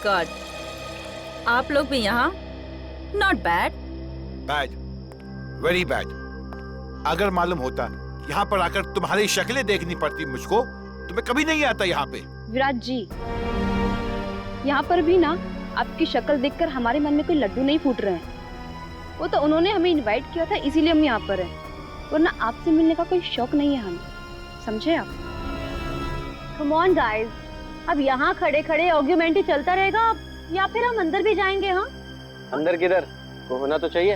God, आप लोग भी यहाँ? Not bad. Bad, very bad. अगर मालूम होता यहाँ पर आकर तुम्हारी शक्लें देखनी पड़ती मुझको तो मैं कभी नहीं आता यहाँ पे। विराट जी, यहाँ पर भी ना आपकी शक्ल देखकर हमारे मन में कोई लड्डू नहीं फूट रहे हैं। वो तो उन्होंने हमें इनवाइट किया था, इसीलिए हम यहाँ पर हैं, वरना आपसे मिलने का कोई शौक नहीं है हमें, समझे आप? कम ऑन गाइस, अब यहाँ खड़े खड़े आर्ग्यूमेंट ही चलता रहेगा या फिर हम अंदर भी जाएंगे? हाँ, अंदर किधर, वो होना तो चाहिए।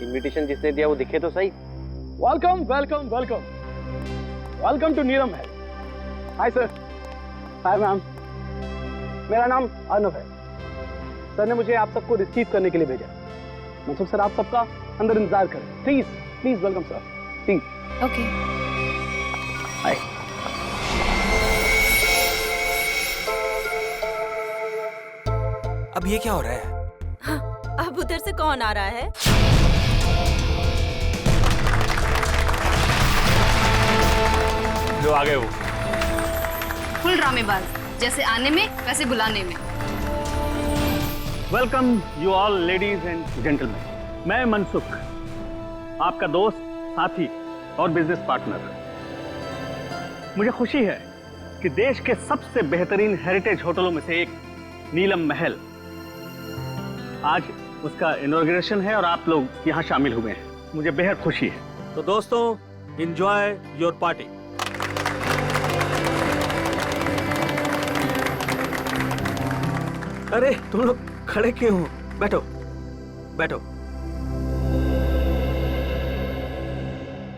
इनविटेशन जिसने दिया वो दिखे तो सही। Welcome welcome welcome welcome to Neelam Mahal. Hi sir. Hi ma'am. मेरा नाम अर्नव है। सर ने मुझे आप सबको रिसीव करने के लिए भेजा। मनसुख सर, आप सबका अंदर इंतजार करें please. Please welcome sir, please. Okay. Hi. अब ये क्या हो रहा है? हाँ, अब उधर से कौन आ रहा है? जो आ गए वो फुल ड्रामेबाज, जैसे आने में वैसे बुलाने में। Welcome you all ladies and gentleman. मैं मनसुख, आपका दोस्त, साथी और बिजनेस पार्टनर। मुझे खुशी है कि देश के सबसे बेहतरीन हेरिटेज होटलों में से एक नीलम महल, आज उसका इनॉग्रेशन है और आप लोग यहाँ शामिल हुए हैं। मुझे बेहद खुशी है। तो दोस्तों, एंजॉय योर पार्टी। अरे तुम लोग खड़े क्यों हो? बैठो बैठो।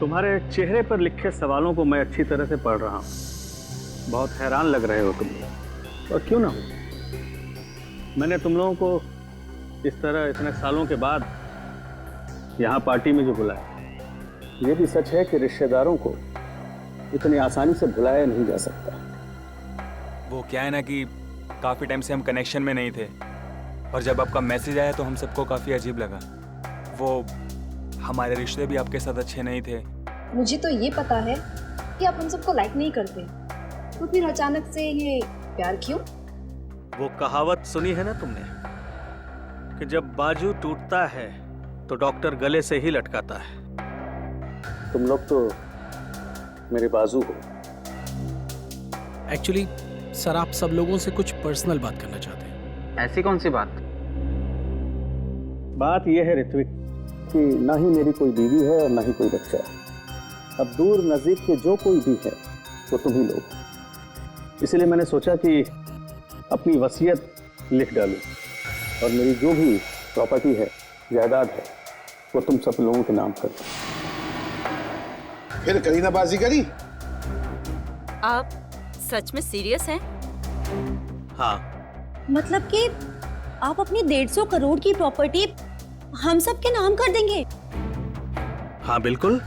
तुम्हारे चेहरे पर लिखे सवालों को मैं अच्छी तरह से पढ़ रहा हूँ। बहुत हैरान लग रहे हो तुम लोग, और क्यों ना हो। मैंने तुम लोगों को इस तरह इतने सालों के बाद यहाँ पार्टी में जो बुलाया, ये भी सच है कि रिश्तेदारों को इतनी आसानी से भुलाया नहीं जा सकता। वो क्या है ना कि काफी टाइम से हम कनेक्शन में नहीं थे, और जब आपका मैसेज आया तो हम सबको काफी अजीब लगा। वो हमारे रिश्ते भी आपके साथ अच्छे नहीं थे। मुझे तो ये पता है कि आप हम सबको लाइक नहीं करते, तो फिर अचानक से ये प्यार क्यों? वो कहावत सुनी है ना तुमने कि जब बाजू टूटता है तो डॉक्टर गले से ही लटकाता है। तुम लोग तो मेरे बाजू हो। एक्चुअली सर, आप सब लोगों से कुछ पर्सनल बात करना चाहते हैं। ऐसी कौन सी बात? बात यह है ऋत्विक कि ना ही मेरी कोई बीवी है और ना ही कोई बच्चा है। अब दूर नजदीक के जो कोई भी है वो तुम ही लोग। इसलिए मैंने सोचा कि अपनी वसीयत लिख डालूं और मेरी जो भी प्रॉपर्टी है, जायदाद है, वो तुम सब लोगों के नाम कर दूं। फिर करीना बाजीगरी? आप सच में सीरियस हैं? हाँ। मतलब कि आप अपनी 150 करोड़ की प्रॉपर्टी हम सब के नाम कर देंगे? हाँ बिल्कुल।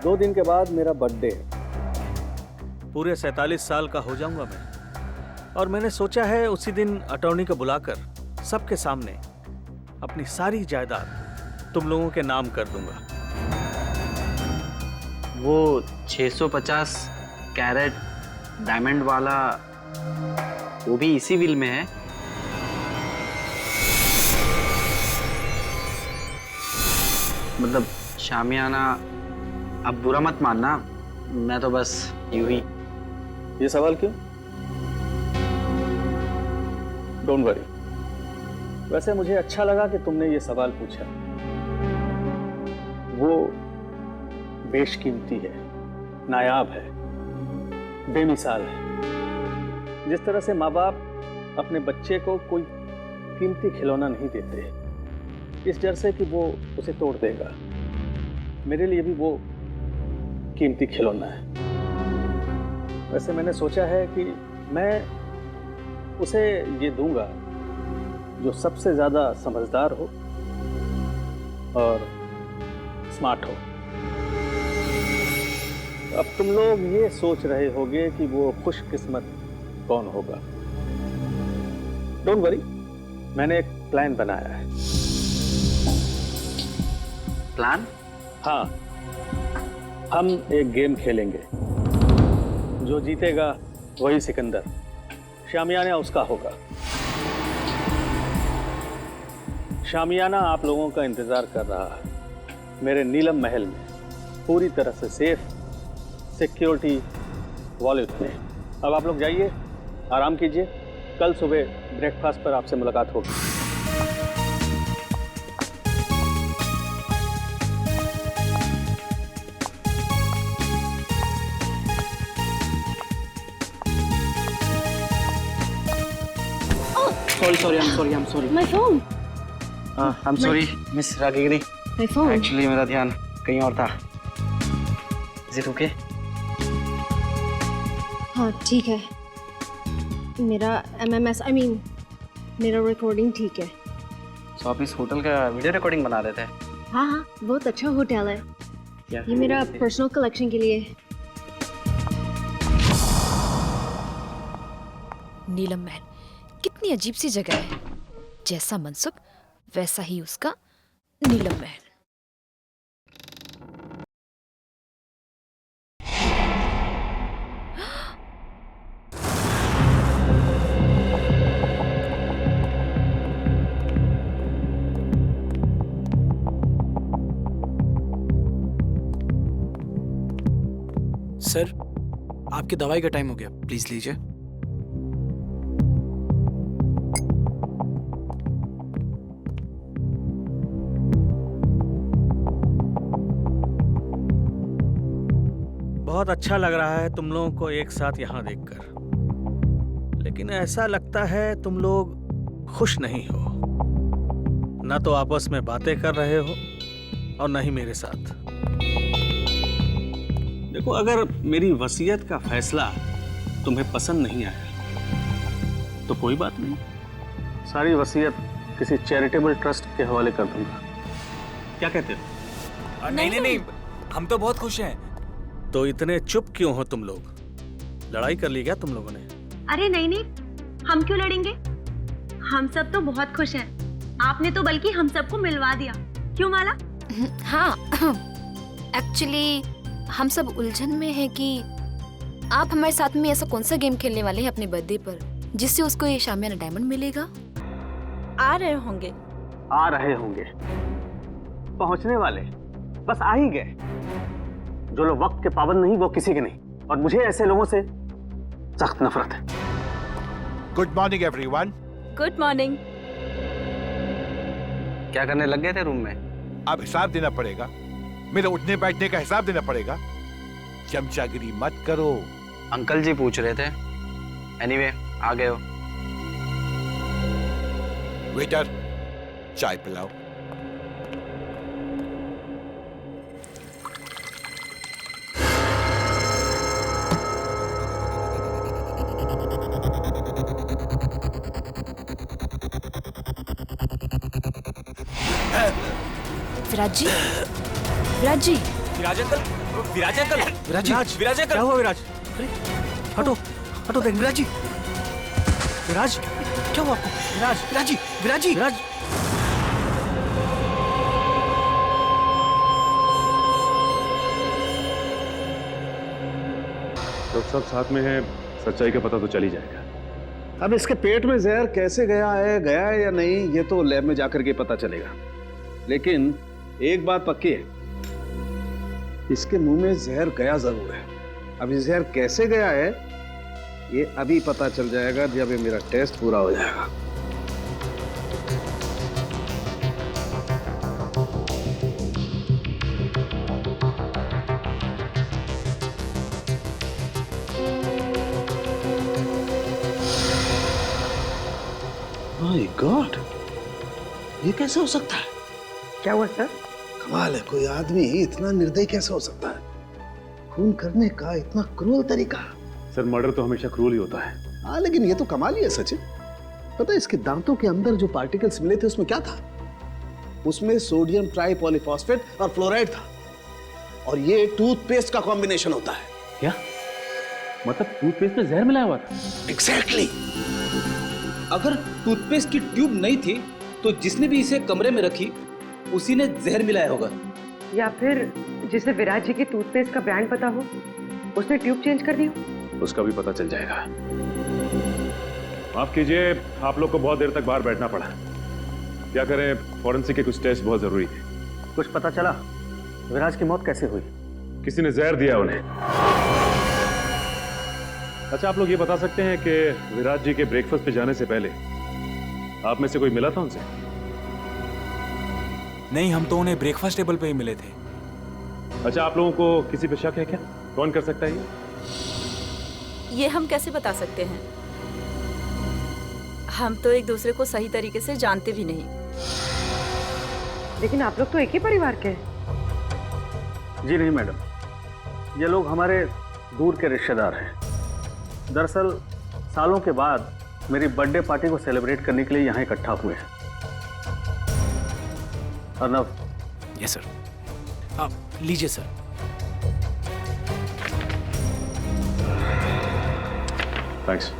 2 दिन के बाद मेरा बर्थडे है। पूरे 47 साल का हो जाऊंगा मैं, और मैंने सोचा है उसी दिन अटॉर्नी को बुलाकर सबके सामने अपनी सारी जायदाद तुम लोगों के नाम कर दूंगा। वो 650 कैरेट डायमंड वाला, वो भी इसी विल में है? मतलब शामियाना, अब बुरा मत मानना, मैं तो बस यूं ही। ये सवाल क्यों? Don't worry. वैसे मुझे अच्छा लगा कि तुमने ये सवाल पूछा। वो बेशकीमती है, नायाब है, बेमिसाल है। जिस तरह से माँ बाप अपने बच्चे को कोई कीमती खिलौना नहीं देते, इस डर से कि वो उसे तोड़ देगा, मेरे लिए भी वो कीमती खिलौना है। वैसे मैंने सोचा है कि मैं उसे ये दूंगा जो सबसे ज्यादा समझदार हो और स्मार्ट हो। अब तुम लोग ये सोच रहे होगे कि वो खुशकिस्मत कौन होगा। डोंट वरी, मैंने एक प्लान बनाया है। प्लान? हाँ, हम एक गेम खेलेंगे। जो जीतेगा वही सिकंदर, शामियाना उसका होगा। शामियाना आप लोगों का इंतजार कर रहा है मेरे नीलम महल में, पूरी तरह से सेफ, सिक्योरिटी वॉलेट में। अब आप लोग जाइए, आराम कीजिए, कल सुबह ब्रेकफास्ट पर आपसे मुलाकात होगी। Sorry, I am sorry. My phone. I am sorry miss Ragini. My phone. Actually मेरा ध्यान कहीं और था। Is it okay? हाँ ठीक है, मेरा MMS मेरा रिकॉर्डिंग ठीक है। तो आप इस होटल का वीडियो रिकॉर्डिंग बना रहे थे? हाँ हाँ, बहुत अच्छा होटल है। क्या ये मेरा पर्सनल कलेक्शन के लिए। नीलम महल कितनी अजीब सी जगह है, जैसा मनसुख वैसा ही उसका नीलम महल। सर, आपकी दवाई का टाइम हो गया, प्लीज लीजिए। बहुत अच्छा लग रहा है तुम लोगों को एक साथ यहाँ देखकर, लेकिन ऐसा लगता है तुम लोग खुश नहीं हो। ना तो आपस में बातें कर रहे हो और ना ही मेरे साथ। देखो, अगर मेरी वसीयत का फैसला तुम्हें पसंद नहीं आया तो कोई बात नहीं, सारी वसीयत किसी चैरिटेबल ट्रस्ट के हवाले कर दूंगा। क्या कहते हो? नहीं, हम तो बहुत खुश हैं। तो इतने चुप क्यों हो तुम लोग? लड़ाई कर ली क्या तुम लोगों ने? अरे नहीं, हम क्यों लड़ेंगे? हम सब तो बहुत खुश हैं। आपने तो बल्कि हम सबको मिलवा दिया, क्यों माला? हाँ, एक्चुअली हम सब उलझन में हैं कि आप हमारे साथ में ऐसा कौन सा गेम खेलने वाले हैं अपने बर्थडे पर जिससे उसको ये शामियाना डायमंड मिलेगा। आ रहे होंगे, पहुंचने वाले, बस आ ही गए। जो लोग वक्त के पाबंद नहीं वो किसी के नहीं, और मुझे ऐसे लोगों से सख्त नफरत है। Good morning everyone. Good morning. क्या करने लग गए थे रूम में? अब हिसाब देना पड़ेगा, मेरे उठने बैठने का हिसाब देना पड़ेगा। चमचागिरी मत करो। अंकल जी पूछ रहे थे। एनीवे, आ गए हो। वेटर, चाय पिलाओ। विराज जी, विराज अंकल। क्या हुआ विराज? अरे हटो देख। विराज जी, विराज क्या हुआ आपको? विराज लोग सब साथ में हैं, सच्चाई का पता तो चल ही जाएगा। अब इसके पेट में जहर कैसे गया है या नहीं, ये तो लैब में जाकर के पता चलेगा। लेकिन एक बात पक्की है, इसके मुंह में जहर गया जरूर है। अब ये जहर कैसे गया है ये अभी पता चल जाएगा जब ये मेरा टेस्ट पूरा हो जाएगा। माय गॉड, ये कैसे हो सकता है? क्या हुआ सर? कमाल है, कोई आदमी इतना निर्दयी कैसे हो सकता है? खून करने का इतना क्रूर तरीका। सर, मर्डर तो हमेशा क्रूर ही होता है। हाँ, लेकिन ये तो कमाल ही है सचिन। पता है इसके दांतों के अंदर जो पार्टिकल्स मिले थे उसमें क्या था? उसमें सोडियम ट्राइपॉलीफॉस्फेट और फ्लोराइड था, और ये टूथपेस्ट का कॉम्बिनेशन होता है। क्या मतलब टूथपेस्ट में जहर मिलाया हुआ था? एग्जैक्टली। अगर टूथपेस्ट की ट्यूब नहीं थी तो जिसने भी इसे कमरे में रखी उसी ने जहर मिलाया होगा, या फिर जिसे विराज जी की टूथपेस्ट का ब्रांड पता हो उसने ट्यूब चेंज कर दी हो। उसका भी पता चल जाएगा। माफ कीजिए, आप लोग को बहुत देर तक बाहर बैठना पड़ा। क्या करें, फॉरेंसिक के कुछ टेस्ट बहुत जरूरी थे। कुछ पता चला विराज की मौत कैसे हुई? किसी ने जहर दिया उन्हें। अच्छा, आप लोग ये बता सकते हैं कि विराज जी के ब्रेकफास्ट पे जाने से पहले आप में से कोई मिला था उनसे? नहीं, हम तो उन्हें ब्रेकफास्ट टेबल पे ही मिले थे। अच्छा, आप लोगों को किसी पे शक है क्या? कौन कर सकता है ये हम कैसे बता सकते हैं? हम तो एक दूसरे को सही तरीके से जानते भी नहीं। लेकिन आप लोग तो एक ही परिवार के हैं। जी नहीं मैडम, ये लोग हमारे दूर के रिश्तेदार हैं। दरअसल सालों के बाद मेरी बर्थडे पार्टी को सेलिब्रेट करने के लिए यहाँ इकट्ठा हुए हैं। अर्नव। Yes sir. आप लीजिए सर। थैंक्स,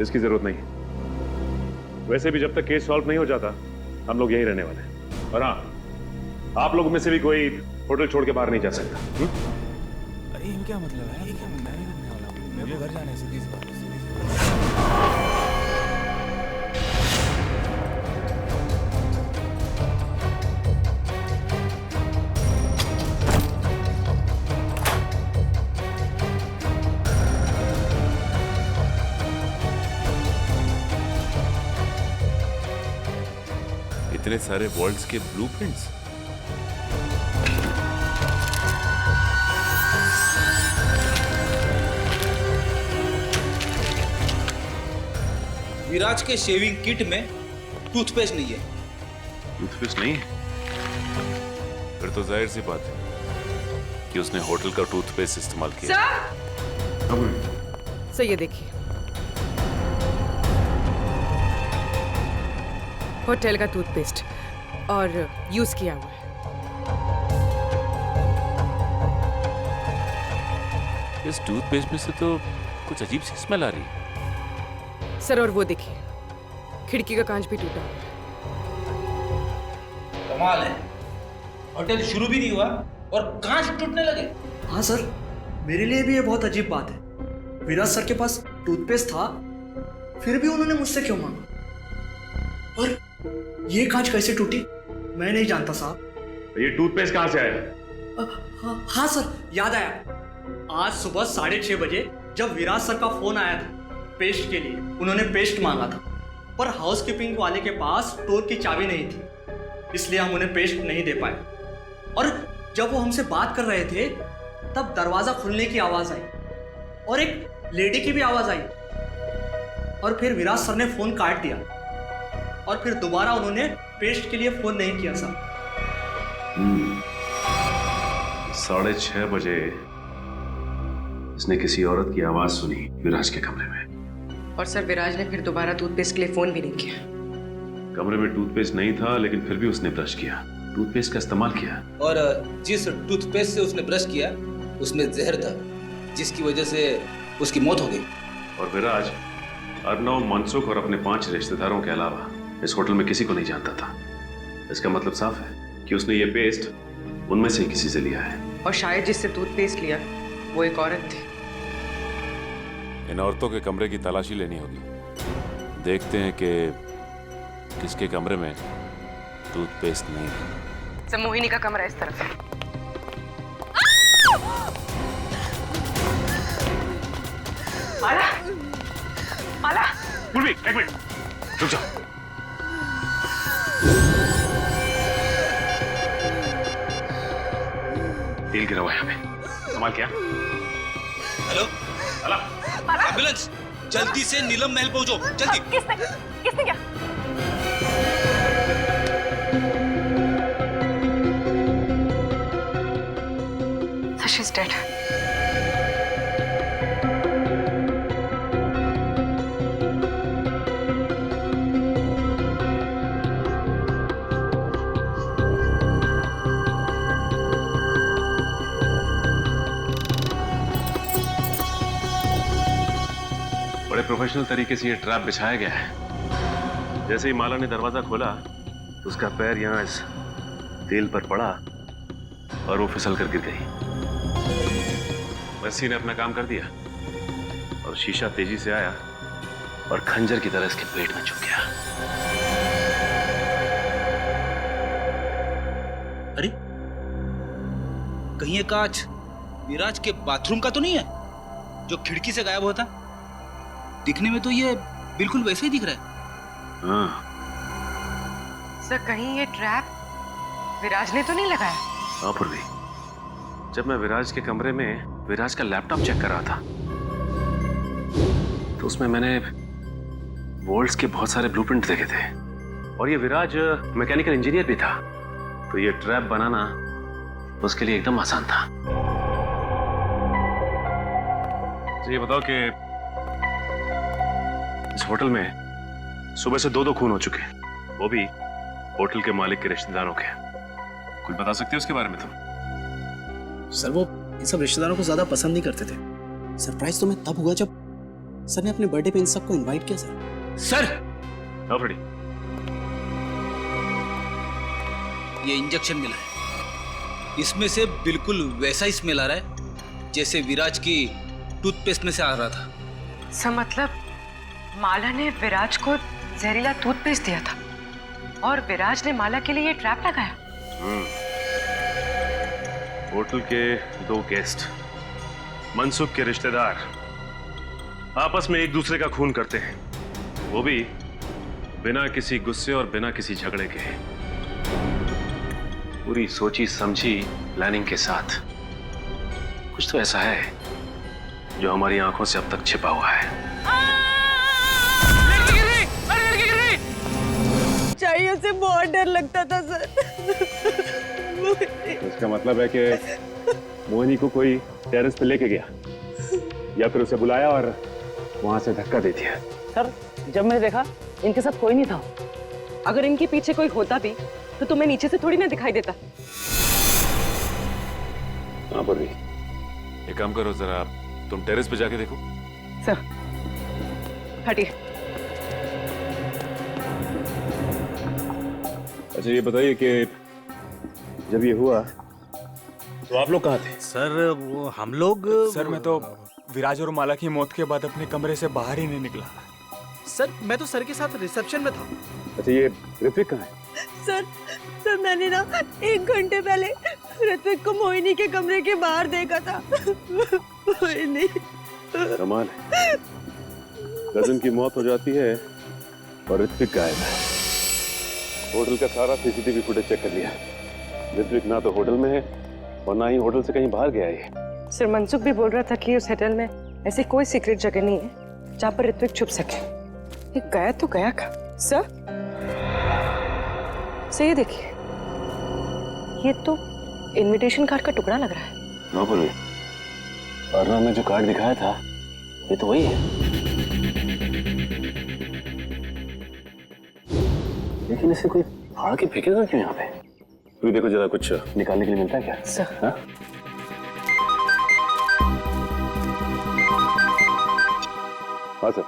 इसकी जरूरत नहीं। वैसे भी जब तक केस सॉल्व नहीं हो जाता हम लोग यहीं रहने वाले हैं। और हाँ, आप लोगों में से भी कोई होटल छोड़ के बाहर नहीं जा सकता। अरे ये क्या मतलब है? मैं नहीं घूमने वाला हूँ, मेरे को घर जाना है। सीधी सी बात है। इतने सारे वर्ल्ड्स के ब्लूप्रिंट्स। विराज के शेविंग किट में टूथपेस्ट नहीं है। टूथपेस्ट नहीं है? फिर तो जाहिर सी बात है कि उसने होटल का टूथपेस्ट इस्तेमाल किया। सर ये देखिए, होटल का टूथपेस्ट और यूज किया हुआ है। इस टूथपेस्ट में से तो कुछ अजीब सी स्मेल आ रही है। सर और वो देखिए, खिड़की का कांच भी टूटा हुआ है। कमाल है, होटल शुरू भी नहीं हुआ और कांच टूटने लगे। हाँ सर, मेरे लिए भी ये बहुत अजीब बात है। विराज सर के पास टूथपेस्ट था, फिर भी उन्होंने मुझसे क्यों मांगा? और ये कांच कैसे टूटी मैं नहीं जानता साहब। ये टूथपेस्ट कहां से आया? हाँ सर, याद आया। आज सुबह 6:30 बजे जब विराज सर का फोन आया था पेस्ट के लिए, उन्होंने पेस्ट मांगा था, पर हाउसकीपिंग वाले के पास स्टोर की चाबी नहीं थी, इसलिए हम उन्हें पेस्ट नहीं दे पाए। और जब वो हमसे बात कर रहे थे तब दरवाजा खुलने की आवाज आई और एक लेडी की भी आवाज आई, और फिर विराज सर ने फोन काट दिया और फिर दोबारा उन्होंने पेस्ट के लिए फोन नहीं किया सर। 6:30 बजे इसने किसी औरत की आवाज सुनी विराज के कमरे में, और सर विराज ने फिर दोबारा टूथपेस्ट के लिए फोन भी नहीं किया। कमरे में टूथपेस्ट नहीं था, लेकिन फिर भी उसने ब्रश किया, टूथपेस्ट का इस्तेमाल किया। और जिस टूथपेस्ट से उसने ब्रश किया उसमें जहर था, जिसकी वजह से उसकी मौत हो गई। और विराज अर्नव, मनसुख और अपने 5 रिश्तेदारों के अलावा इस होटल में किसी को नहीं जानता था। इसका मतलब साफ है कि उसने ये पेस्ट उनमें से ही किसी से लिया है। और शायद जिससे टूथपेस्ट लिया वो एक औरत थी। इन औरतों के कमरे की तलाशी लेनी होगी। देखते हैं कि किसके कमरे में टूथपेस्ट नहीं है। सर मोहिनी का कमरा इस तरफ है। माला, माला। पूर्वी, एक मिनट, रुक जाओ। तेल गिरा हुआ है यहाँ पे, संभाल क्या? हेलो, एम्बुलेंस, जल्दी से नीलम महल पहुंचो, जल्दी। किसने क्या? She's dead. बड़े प्रोफेशनल तरीके से ये ट्रैप बिछाया गया है। जैसे ही माला ने दरवाजा खोला तो उसका पैर यहाँ इस तेल पर पड़ा और वो फिसल कर गिर गई। रस्सी ने अपना काम कर दिया और शीशा तेजी से आया और खंजर की तरह इसके पेट में चुभ गया। अरे कहीं ये कांच विराज के बाथरूम का तो नहीं है जो खिड़की से गायब हुआ था? दिखने में तो ये बिल्कुल वैसे ही दिख रहा है। हाँ सर कहीं ये ट्रैप विराज ने तो नहीं लगाया? हाँ पूर्वी, जब मैं विराज के कमरे में विराज का लैपटॉप चेक कर रहा था तो उसमें मैंने वोल्ट्स के बहुत सारे ब्लूप्रिंट देखे थे और ये विराज मैकेनिकल इंजीनियर भी था, तो ये ट्रैप बनाना उसके लिए एकदम आसान था। तो ये बताओ कि इस होटल में सुबह से 2 खून हो चुके हैं, वो भी होटल के मालिक के रिश्तेदारों के। कुछ बता सकते हो उसके बारे में तुम? सर वो इन सब रिश्तेदारों को ज्यादा पसंद नहीं करते थे। सरप्राइज तो मैं तब हुआ जब सर ने अपने बर्थडे पे इन सबको इनवाइट किया। सर ये इंजेक्शन मिला है, इसमें से बिल्कुल वैसा ही स्मेल आ रहा है जैसे विराज की टूथपेस्ट में से आ रहा था। सर मतलब माला ने विराज को जहरीला टूथपेस्ट दिया था और विराज ने माला के लिए ये ट्रैप लगाया। होटल के 2 गेस्ट मनसुख के रिश्तेदार आपस में एक दूसरे का खून करते हैं, वो भी बिना किसी गुस्से और बिना किसी झगड़े के, पूरी सोची समझी प्लानिंग के साथ। कुछ तो ऐसा है जो हमारी आंखों से अब तक छिपा हुआ है। चाहिए से बहुत डर लगता था सर। इसका मतलब है कि मोहिनी को कोई टेरेस पे लेके गया या फिर उसे बुलाया और वहां से धक्का दे दिया। सर जब मैंने देखा इनके साथ कोई नहीं था। अगर इनके पीछे कोई होता भी तो तुम्हें नीचे से थोड़ी ना दिखाई देता। हाँ बोली। एक काम करो, जरा तुम टेरेस पे जाके देखो। सर हटिए। अच्छा ये बताइए कि जब ये हुआ तो आप लोग कहाँ थे? सर वो हम लोग सर मैं तो विराज और माला की मौत के बाद अपने कमरे से बाहर ही नहीं निकला। सर मैं तो सर के साथ रिसेप्शन में था। अच्छा ये ऋत्विक कहाँ है? सर मैंने ना 1 घंटे पहले ऋत्विक को मोहिनी के कमरे के बाहर देखा था। मोहिनी कमाल है, कजन की मौत हो जाती है और ऋत्विक गायब है। होटल का सारा सीसीटीवी फुटेज चेक कर लिया, ऋत्विक ना तो होटल में है और ना ही होटल से कहीं बाहर गया है। सर मनसुख भी बोल रहा था कि उस होटल में ऐसी कोई सीक्रेट जगह नहीं है जहाँ पर ऋत्विक छुप सके। ये गया तो गया का सर ये देखिए, ये तो इनविटेशन कार्ड का टुकड़ा लग रहा है। ना बोलिए, अर्णव ने जो कार्ड दिखाया था ये तो वही है, लेकिन इसे कोई फाड़ के फेंकेगा क्यों यहाँ पे? तो देखो जरा कुछ निकालने के लिए मिलता है क्या? सर हाँ? हाँ सर।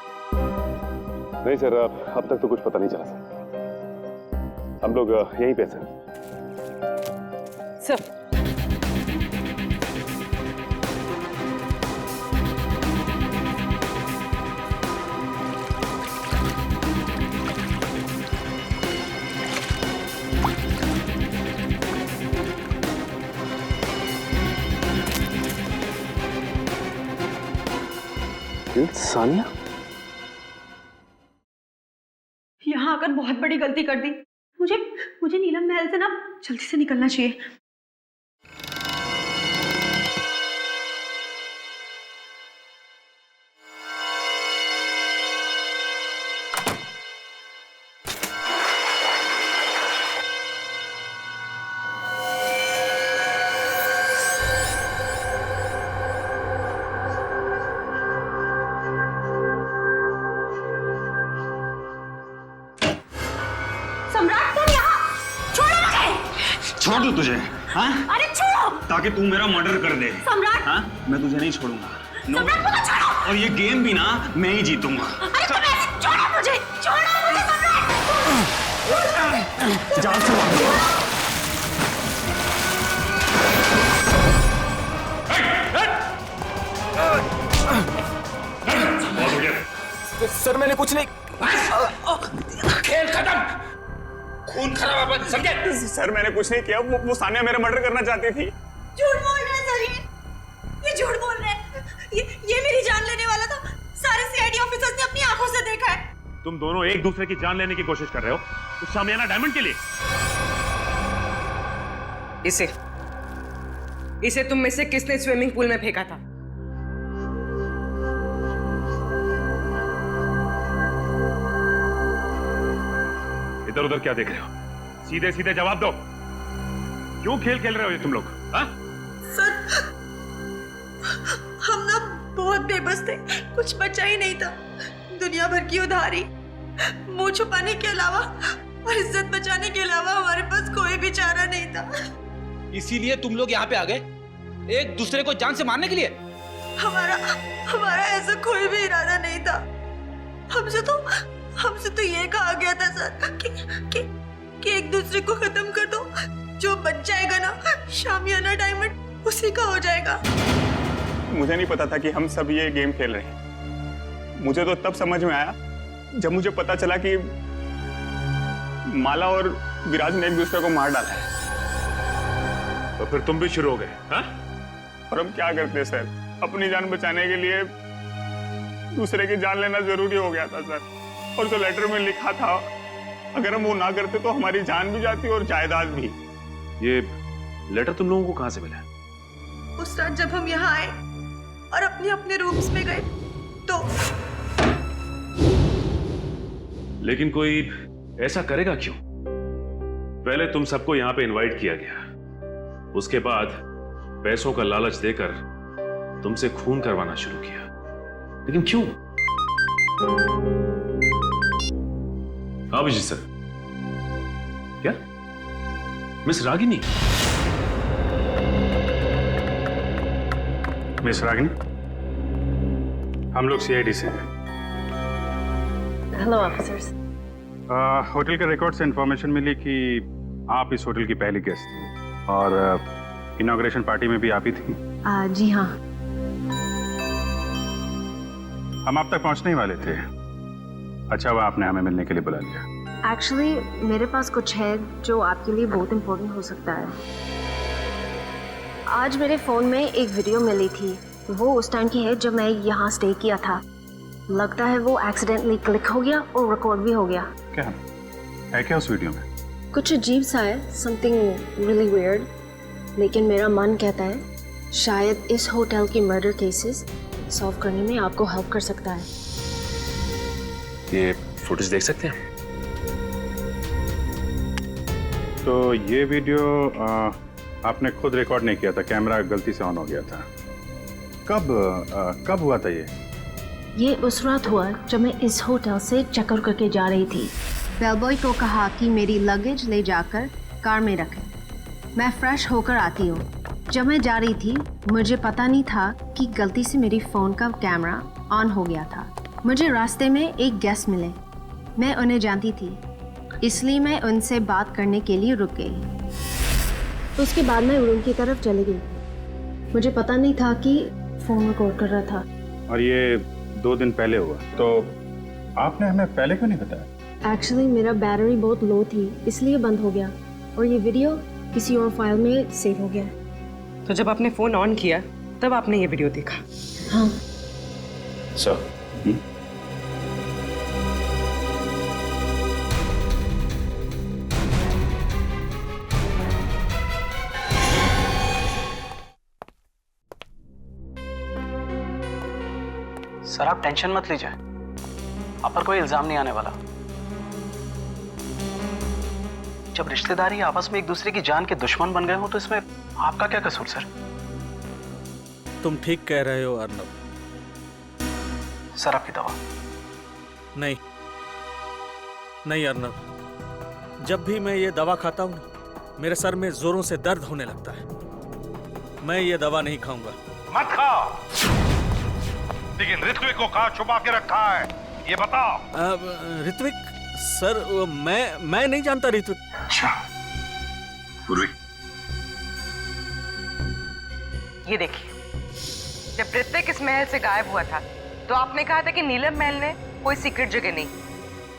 नहीं सर, अब तक तो कुछ पता नहीं चला सर। हम लोग यहीं पे सर। सर सानिया यहाँ आकर बहुत बड़ी गलती कर दी। मुझे नीलम महल से ना जल्दी से निकलना चाहिए। छोड़ दूं तुझे? हाँ? अरे छोड़ो! ताकि तू मेरा मर्डर कर दे। सम्राट! हाँ? मैं तुझे नहीं छोड़ूंगा। सम्राट मुझे छोड़ो! और ये गेम भी ना मैं ही जीतूंगा। अरे तुम ऐसे छोड़ो मुझे सम्राट! जान से सर मैंने कुछ नहीं। खेल खत्म, खून खराब है, समझे? सर मैंने कुछ नहीं किया, वो सानिया मेरा मर्डर करना चाहती थी। झूठ बोल रहे हैं सर, ये झूठ बोल रहे हैं। ये मेरी जान लेने वाला था। सारे सीआईडी ऑफिसर्स ने अपनी आंखों से देखा है। तुम दोनों एक दूसरे की जान लेने की कोशिश कर रहे हो उस शामियाना डायमंड के लिए। इसे तुम में से किसने स्विमिंग पूल में फेंका था? इधर उधर क्या देख रहे हो? सीधे सीधे जवाब दो, क्यों खेल खेल रहे हो ये तुम लोग? हाँ? सर हम ना बहुत बेबस थे, कुछ बचा ही नहीं था। दुनिया भर की उधारी, मुंह छुपाने के अलावा और इज्जत बचाने के अलावा हमारे पास कोई भी चारा नहीं था। इसीलिए तुम लोग यहाँ पे आ गए, एक दूसरे को जान से मारने के लिए? हमारा ऐसा कोई भी इरादा नहीं था। हमसे तो ये कहा गया था सर कि एक दूसरे को खत्म कर दो, जो बच जाएगा ना शामियाना डायमंड उसी का हो जाएगा। मुझे नहीं पता था कि हम सब ये गेम खेल रहे हैं। मुझे तो तब समझ में आया जब मुझे पता चला कि माला और विराज ने एक दूसरे को मार डाला है। तो फिर तुम भी शुरू हो गए? हाँ? और हम क्या करते सर, अपनी जान बचाने के लिए दूसरे की जान लेना जरूरी हो गया था सर। और जो लेटर में लिखा था, अगर हम वो ना करते तो हमारी जान भी जाती और जायदाद भी। ये लेटर तुम लोगों को कहां से मिला? उस रात जब हम यहाँ आए और अपने अपने रूम्स में गए तो। लेकिन कोई ऐसा करेगा क्यों? पहले तुम सबको यहां पे इनवाइट किया गया, उसके बाद पैसों का लालच देकर तुमसे खून करवाना शुरू किया। लेकिन क्यों? अभिजीत सर, क्या मिस रागिनी? मिस रागिनी, हम लोग सीआईडी से हैं। Hello officers. होटल के रिकॉर्ड से इंफॉर्मेशन मिली कि आप इस होटल की पहली गेस्ट थी और इनॉग्रेशन पार्टी में भी आप ही थी। जी हाँ। हम आप तक पहुंचने ही वाले थे। अच्छा हुआ आपने हमें मिलने के लिए बुला लिया। एक्चुअली मेरे पास कुछ है जो आपके लिए बहुत इम्पोर्टेंट हो सकता है। आज मेरे फ़ोन में एक वीडियो मिली थी, वो उस टाइम की है जब मैं यहाँ स्टे किया था। लगता है वो एक्सीडेंटली क्लिक हो गया और रिकॉर्ड भी हो गया। क्या है क्या उस वीडियो में? कुछ अजीब सा है, समथिंग रियली वियर्ड। लेकिन मेरा मन कहता है शायद इस होटल की मर्डर केसेस सॉल्व करने में आपको हेल्प कर सकता है। ये फुटेज देख सकते हैं? तो ये वीडियो आपने खुद रिकॉर्ड नहीं किया था, कैमरा गलती से ऑन हो गया था। कब हुआ था ये उस रात हुआ जब मैं इस होटल से चेकआउट करके जा रही थी। बेलबॉय को कहा कि मेरी लगेज ले जाकर कार में रखें। मैं फ्रेश होकर आती हूँ। जब मैं जा रही थी मुझे पता नहीं था कि गलती से मेरी फ़ोन का कैमरा ऑन हो गया था। मुझे रास्ते में एक गेस्ट मिले, मैं उन्हें जानती थी, इसलिए मैं उनसे बात करने के लिए रुक गई। उसके बाद मैं रूम की तरफ चली गई। मुझे पता नहीं था कि फ़ोन रिकॉर्ड कर रहा था। और ये 2 दिन पहले हुआ, तो आपने हमें पहले क्यों नहीं बताया? एक्चुअली मेरा बैटरी बहुत लो थी, इसलिए बंद हो गया और ये वीडियो किसी और फाइल में सेव हो गया। तो जब आपने फोन ऑन किया तब आपने ये वीडियो देखा? हाँ सर। सर आप टेंशन मत लीजिए, आप पर कोई इल्जाम नहीं आने वाला। जब रिश्तेदारी आपस में एक दूसरे की जान के दुश्मन बन गए हो तो इसमें आपका क्या कसूर सर? तुम ठीक कह रहे हो अर्नब। सर आपकी दवा। नहीं अर्नब, जब भी मैं ये दवा खाता हूँ मेरे सर में जोरों से दर्द होने लगता है। मैं ये दवा नहीं खाऊंगा। मत खाओ, लेकिन ऋत्विक को कहाँ छुपा के रखा है ये बताओ। ऋत्विक सर, मैं नहीं जानता ऋत्विक। अच्छा पूर्वी, ये देखिए, जब ऋत्विक इस महल से गायब हुआ था तो आपने कहा था कि नीलम महल ने कोई सीक्रेट जगह नहीं।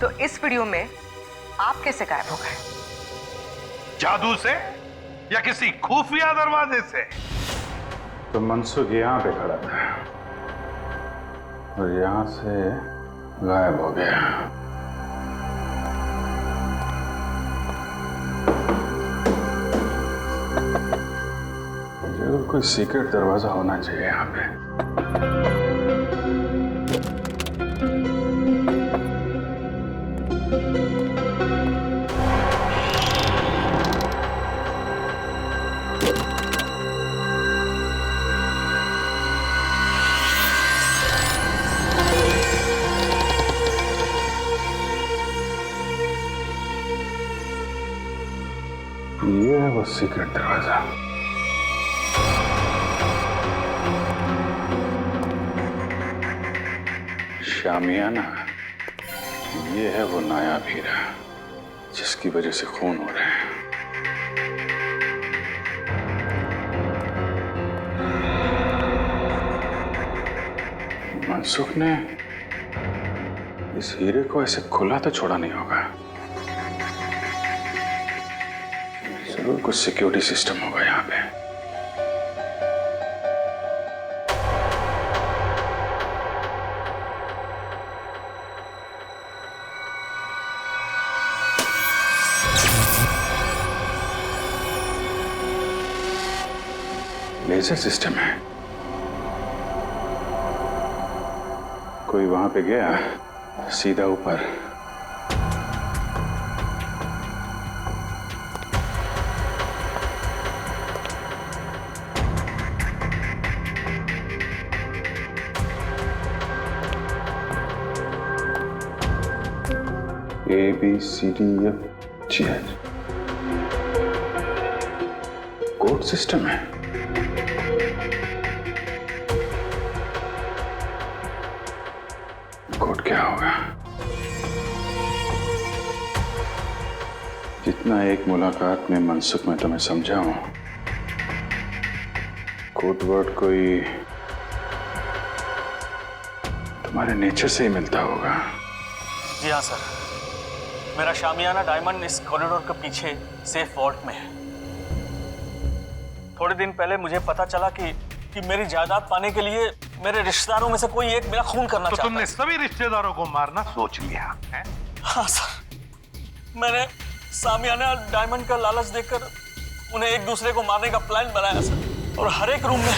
तो इस वीडियो में आप कैसे गायब हो गए? जादू से या किसी खुफिया दरवाजे से? तो मनसुख यहाँ पे खड़ा था और यहाँ से गायब हो गया। जरूर कोई सीक्रेट दरवाजा होना चाहिए यहाँ पे। ये है वो सीक्रेट दरवाजा। शामियाना, ये है वो नायाब हीरा जिसकी वजह से खून हो रहे हैं। मनसुख ने इस हीरे को ऐसे खुला तो छोड़ा नहीं होगा। जरूर कुछ सिक्योरिटी सिस्टम होगा यहाँ पे। लेजर सिस्टम है। कोई वहां पे गया सीधा ऊपर। ABCDFGH कोड सिस्टम है। कोड क्या होगा? जितना एक मुलाकात में मनसुख में तुम्हें समझा हूं, कोड वर्ड कोई तुम्हारे नेचर से ही मिलता होगा। जी हाँ सर, मेरा शामियाना डायमंड इस कॉरिडोर के पीछे सेफ वॉल्ट में है। थोड़े दिन पहले मुझे पता चला कि मेरी जायदाद पाने के लिए मेरे रिश्तेदारों में से कोई एक मेरा खून करना चाहता है। तुमने सभी रिश्तेदारों को मारना सोच लिया है? हाँ सर, मैंने शामियाना डायमंड का लालच देकर उन्हें एक दूसरे को मारने का प्लान बनाया सर, और हर एक रूम में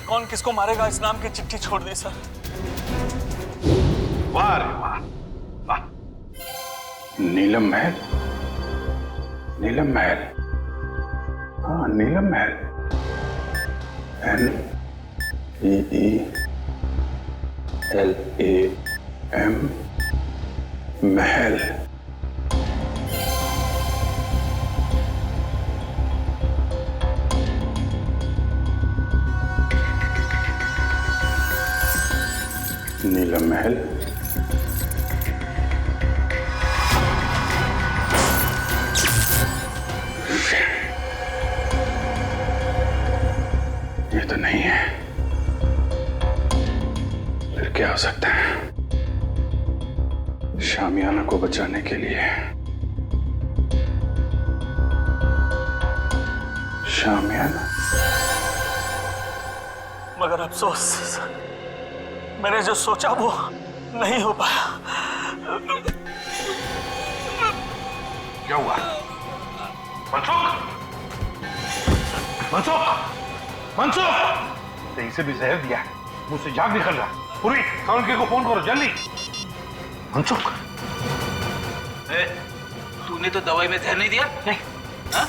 कौन किसको मारेगा इस नाम की चिट्ठी छोड़ दी सर। वाह रे वाह, वाह। नीलम महल, नीलम महल, हाँ नीलम महल, NEELAM महल। नीलम महल, ये तो नहीं है। फिर क्या हो सकता है? शामियाना को बचाने के लिए शामियाना। मगर अफसोस, मैंने जो सोचा वो नहीं हो पाया। क्या हुआ? मनसुख, मनसुख, मनसुख! कहीं से भी जहर दिया है, मुझसे जाग निकल रहा। पूरी काउंटी को फोन करो जल्दी। मनसुख, तूने तो दवाई में जहर नहीं दिया? नहीं। हाँ?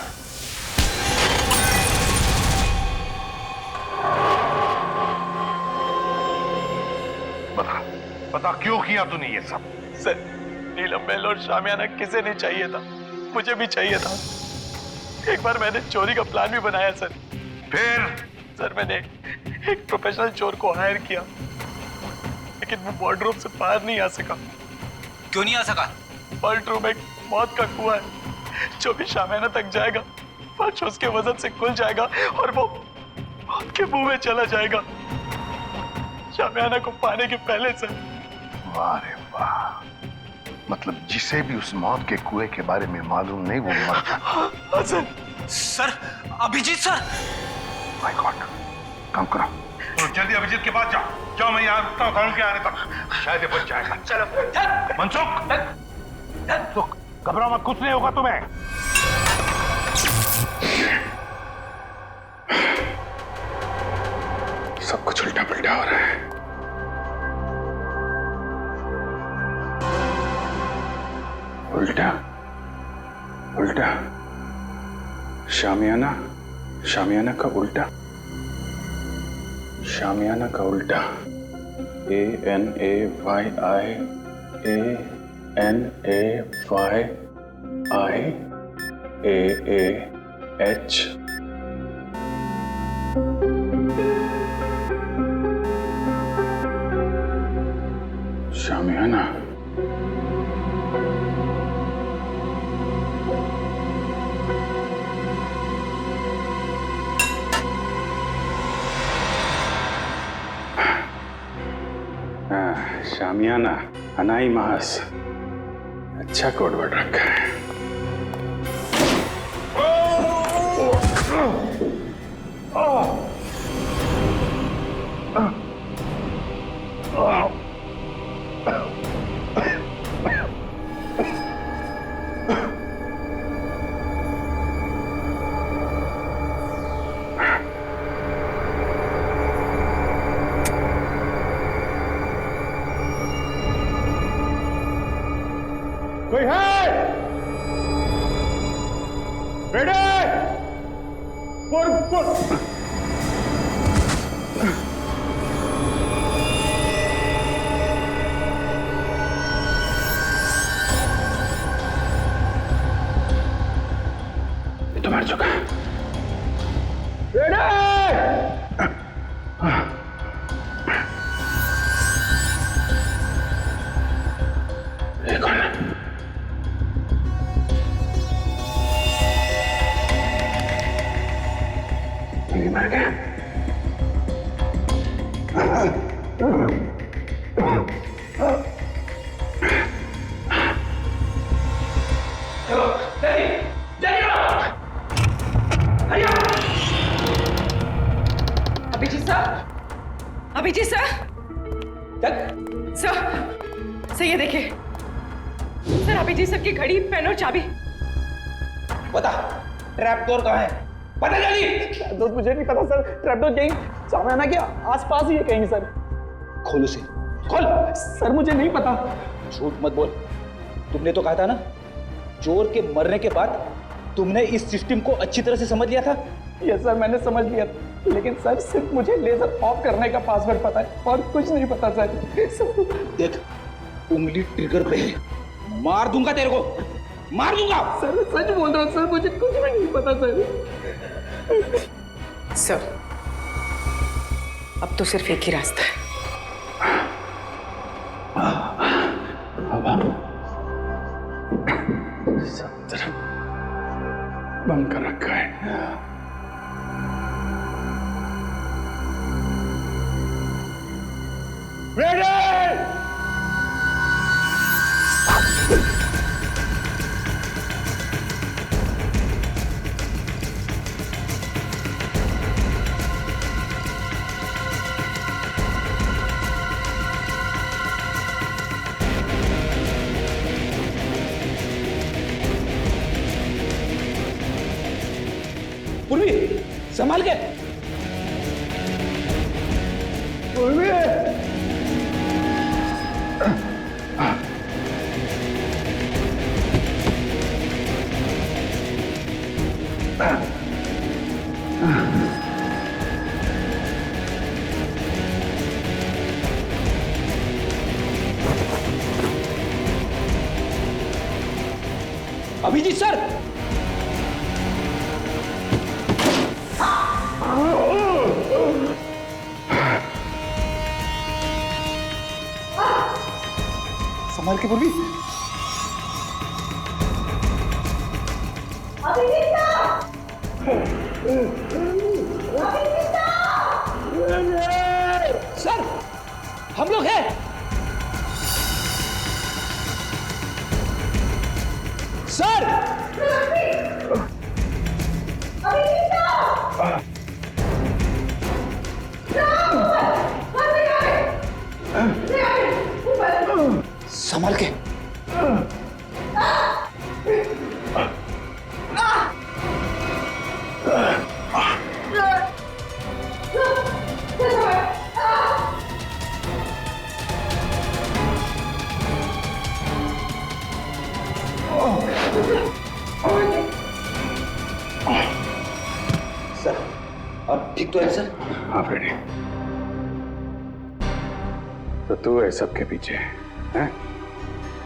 बता, बता क्यों किया तूने ये सब? सर, नीलम महल और शामियाना किसे नहीं चाहिए था, मुझे भी चाहिए था। एक बार मैंने चोरी का प्लान भी बनाया सर। फिर? सर, मैंने एक प्रोफेशनल चोर को हायर किया, लेकिन वो वार्डरोब से बाहर नहीं आ सका। क्यों नहीं आ सका? वार्ड रूम एक मौत का कुआं है, जो भी शामियाना तक जाएगा फर्श उसके वजन से खुल जाएगा और वो मौत के मुंह में चला जाएगा, शामियाना को पाने के पहले सर। वाह रे मतलब जिसे भी उस मौत के कुएं के बारे में मालूम नहीं वो मर गया। Sir Abhijeet sir. My god, काम करो तो जल्दी अभिजीत के पास जाओ। जाओ, मैं यहाँ रुकता हूँ के आने तक, शायद ये बच जाएगा। चलो मनसुख, घबराओ मत, कुछ नहीं होगा तुम्हें। सब कुछ उल्टा पुल्टा हो रहा है। उल्टा उल्टा, शामियाना का उल्टा, शामियाना का उल्टा। ANAYANAYAH। शामियाना। शामियाना, अनाई मास, अच्छा कोडवर्ड रखा है। कोई है? रेडी? पुर। ये तो मर चुका है। रेडी? एक और मर गया। अभिजीत सर, सर ये देखिए सर, अभिजीत सर की घड़ी, पेन और चाबी। बता ट्रैप डोर कहाँ है? पता जल्दी। ट्रैपडोर मुझे नहीं पता सर, ट्रैपडोर कहीं शामियाना के आसपास ही है कहीं सर। खोल उसे, खोल। सर मुझे नहीं पता। झूठ मत बोल, तुमने तो कहा था ना चोर के मरने के बाद तुमने इस सिस्टम को अच्छी तरह से समझ लिया था। यस सर, मैंने समझ लिया, लेकिन सर सिर्फ मुझे लेजर ऑफ करने का पासवर्ड पता है और कुछ नहीं पता सर। देख उंगली ट्रिगर पे है, मार दूंगा तेरे को, मार दूंगा। सर मैं सच बोल रहा हूँ सर, मुझे कुछ भी नहीं पता सर। अब तो सिर्फ एक ही रास्ता है। सब तरफ बंद कर रखा है। रेडी? पूर्वी संभाल के। पूर्वी अभिजीत सर, संभाल के पूर्वी। सर हम लोग हैं। सर संभल के। सर अब ठीक तो है सर? हाँ फ्रेडी, तो तू है सबके पीछे हैं?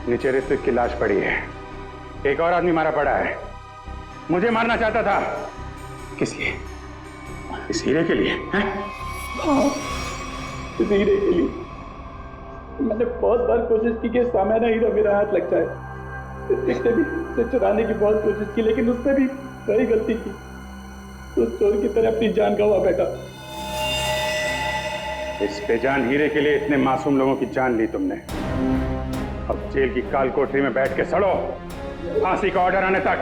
नीचे ऋत्विक की लाश पड़ी है, एक और आदमी मारा पड़ा है, मुझे मारना चाहता था। किस लिए? इस हीरे के लिए हैं? इस हीरे के लिए मैंने बहुत बार कोशिश की कि सामान्य हीरा मेरा हाथ लग जाए। ऋत्विक ने भी उसे चुराने की बहुत कोशिश की, लेकिन उसने भी वही गलती की, तो चोर की तरह अपनी जान गंवा बैठा। इस बेजान हीरे के लिए इतने मासूम लोगों की जान ली तुमने। अब जेल की काल कोठरी में बैठ के सड़ो, फांसी का ऑर्डर आने तक।